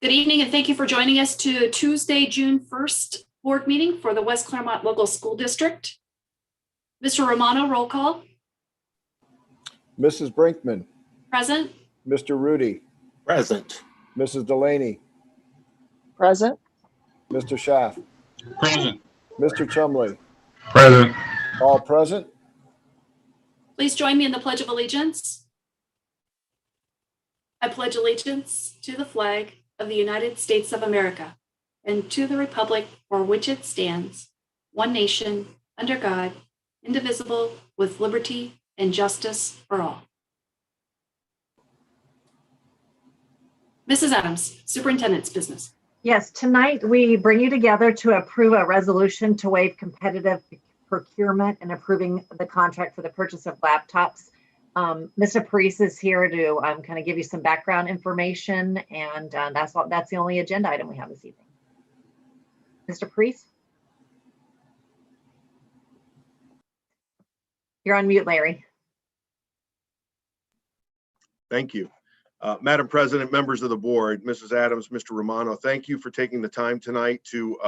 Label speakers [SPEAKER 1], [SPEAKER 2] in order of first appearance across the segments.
[SPEAKER 1] Good evening, and thank you for joining us to Tuesday, June 1st board meeting for the West Clermont Local School District. Mr. Romano, roll call.
[SPEAKER 2] Mrs. Brinkman.
[SPEAKER 1] Present.
[SPEAKER 2] Mr. Rudy.
[SPEAKER 3] Present.
[SPEAKER 2] Mrs. Delaney.
[SPEAKER 4] Present.
[SPEAKER 2] Mr. Schaff.
[SPEAKER 3] Present.
[SPEAKER 2] Mr. Chumley.
[SPEAKER 3] Present.
[SPEAKER 2] All present.
[SPEAKER 1] Please join me in the Pledge of Allegiance. I pledge allegiance to the flag of the United States of America and to the republic for which it stands, one nation, under God, indivisible, with liberty and justice for all. Mrs. Adams, Superintendent's business.
[SPEAKER 4] Yes, tonight we bring you together to approve a resolution to waive competitive procurement and approving the contract for the purchase of laptops. Mr. Parise is here to kind of give you some background information, and that's the only agenda item we have this evening. Mr. Parise? You're on mute, Larry.
[SPEAKER 5] Thank you. Madam President, members of the board, Mrs. Adams, Mr. Romano, thank you for taking the time tonight to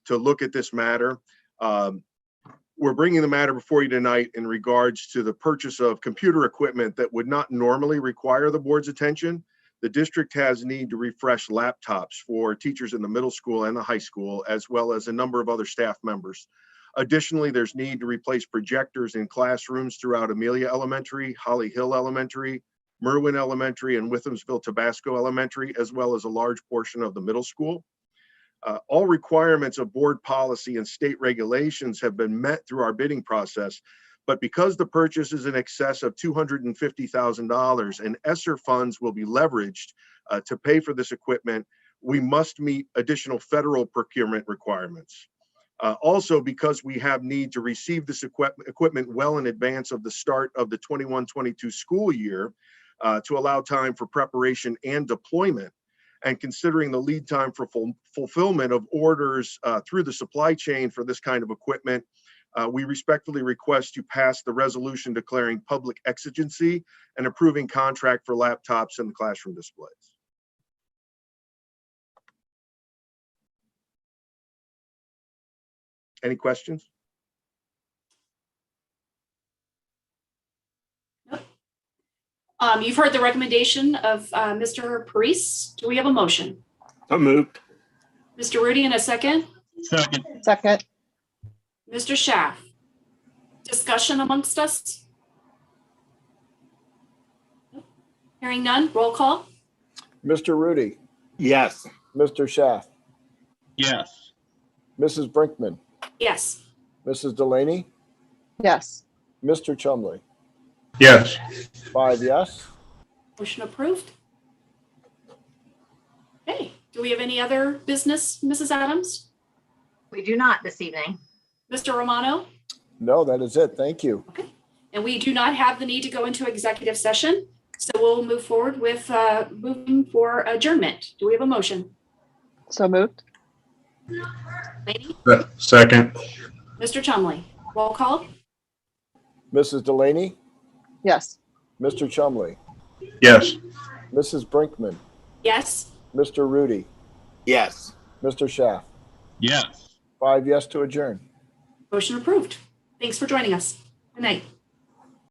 [SPEAKER 5] look at this matter. We're bringing the matter before you tonight in regards to the purchase of computer equipment that would not normally require the board's attention. The district has need to refresh laptops for teachers in the middle school and the high school, as well as a number of other staff members. Additionally, there's need to replace projectors in classrooms throughout Amelia Elementary, Holly Hill Elementary, Merwin Elementary, and Withamsville Tabasco Elementary, as well as a large portion of the middle school. All requirements of board policy and state regulations have been met through our bidding process, but because the purchase is in excess of $250,000 and ESSER funds will be leveraged to pay for this equipment, we must meet additional federal procurement requirements. Also, because we have need to receive this equipment well in advance of the start of the 21-22 school year to allow time for preparation and deployment, and considering the lead time for fulfillment of orders through the supply chain for this kind of equipment, we respectfully request you pass the resolution declaring public exigency and approving contract for laptops and classroom displays. Any questions?
[SPEAKER 1] You've heard the recommendation of Mr. Parise. Do we have a motion?
[SPEAKER 3] So moved.
[SPEAKER 1] Mr. Rudy, in a second.
[SPEAKER 3] Second.
[SPEAKER 4] Second.
[SPEAKER 1] Mr. Schaff. Discussion amongst us? Hearing none, roll call.
[SPEAKER 2] Mr. Rudy.
[SPEAKER 3] Yes.
[SPEAKER 2] Mr. Schaff.
[SPEAKER 3] Yes.
[SPEAKER 2] Mrs. Brinkman.
[SPEAKER 1] Yes.
[SPEAKER 2] Mrs. Delaney.
[SPEAKER 4] Yes.
[SPEAKER 2] Mr. Chumley.
[SPEAKER 3] Yes.
[SPEAKER 2] 5 yes.
[SPEAKER 1] Motion approved. Okay, do we have any other business, Mrs. Adams?
[SPEAKER 4] We do not this evening.
[SPEAKER 1] Mr. Romano?
[SPEAKER 2] No, that is it. Thank you.
[SPEAKER 1] Okay, and we do not have the need to go into executive session, so we'll move forward with moving for adjournment. Do we have a motion?
[SPEAKER 4] So moved.
[SPEAKER 1] Lady?
[SPEAKER 3] Second.
[SPEAKER 1] Mr. Chumley, roll call?
[SPEAKER 2] Mrs. Delaney.
[SPEAKER 4] Yes.
[SPEAKER 2] Mr. Chumley.
[SPEAKER 3] Yes.
[SPEAKER 2] Mrs. Brinkman.
[SPEAKER 1] Yes.
[SPEAKER 2] Mr. Rudy.
[SPEAKER 3] Yes.
[SPEAKER 2] Mr. Schaff.
[SPEAKER 3] Yes.
[SPEAKER 2] 5 yes to adjourn.
[SPEAKER 1] Motion approved. Thanks for joining us. Good night.